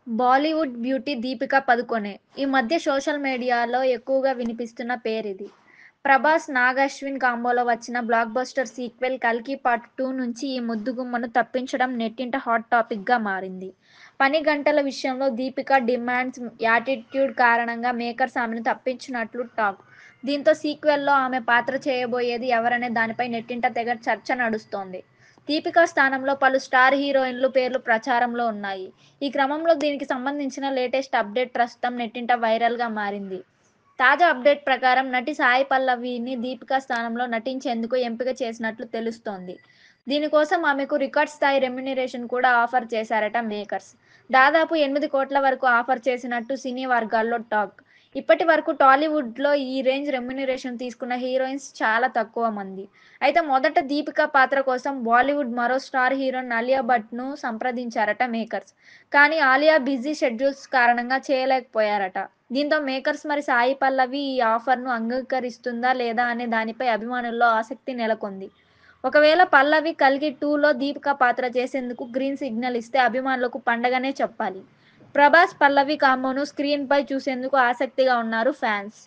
Bollywood beauty Deepika Padukone. ఈ మధ్య social మీడియాలో ఎక్కువగా వినిపిస్తున్న పేరిది. ప్రభాస్, నాగ్ అశ్విన్ కాంబోలో వచ్చిన బ్లాక్ బస్టర్ సీక్వెల్ 'కల్కి పార్ట్ 2' నుంచి ఈ ముద్దుగుమ్మను తప్పించడం నెట్టింట హాట్ టాపిక్గా మారింది. పని గంటల విషయంలో దీపిక డిమాండ్స్, యాటిట్యూడ్ కారణంగా మేకర్స్ ఆమెను తప్పించినట్లు టాక్. దీంతో సీక్వెల్లో ఆమె పాత్ర చేయబోయేది ఎవరనే దానిపై నెట్టింట తెగ చర్చ నడుస్తోంది. దీపిక స్థానంలో పలు స్టార్ హీరోయిన్ల పేర్లు ప్రచారంలో ఉన్నాయి. ఈ క్రమంలో దీనికి సంబంధించిన లేటెస్ట్ అప్డేట్ ప్రస్తుతం నెట్టింట వైరల్గా మారింది. తాజా అప్డేట్ ప్రకారం నటి సాయి పల్లవిని దీపిక స్థానంలో నటించేందుకు ఎంపిక చేసినట్లు తెలుస్తోంది. దీనికోసం ఆమెకు రికార్డ్ స్థాయి రెమ్యునరేషన్ కూడా ఆఫర్ చేశారట మేకర్స్. దాదాపు 8 కోట్ల వరకు ఆఫర్ చేసినట్టు సినీ వర్గాల్లో టాక్. ఇప్పటి వరకు టాలీవుడ్లో ఈ రేంజ్ రెమ్యునరేషన్ తీసుకున్న హీరోయిన్స్ చాలా తక్కువ మంది. అయితే మొదట దీపిక పాత్ర కోసం బాలీవుడ్ మరో స్టార్ హీరోయిన్ అలియా భట్ను సంప్రదించారట మేకర్స్. కానీ ఆలియా బిజీ షెడ్యూల్స్ కారణంగా చేయలేకపోయారట. దీంతో మేకర్స్ మరి సాయి పల్లవి ఈ ఆఫర్ను అంగీకరిస్తుందా లేదా అనే దానిపై అభిమానుల్లో ఆసక్తి నెలకొంది. ఒకవేళ పల్లవి 'కల్కి 2'లో దీపిక పాత్ర చేసేందుకు గ్రీన్ సిగ్నల్ ఇస్తే అభిమానులకు పండగనే చెప్పాలి. ప్రభాస్, పల్లవి కాంబోను స్క్రీన్పై చూసేందుకు ఆసక్తిగా ఉన్నారు ఫ్యాన్స్.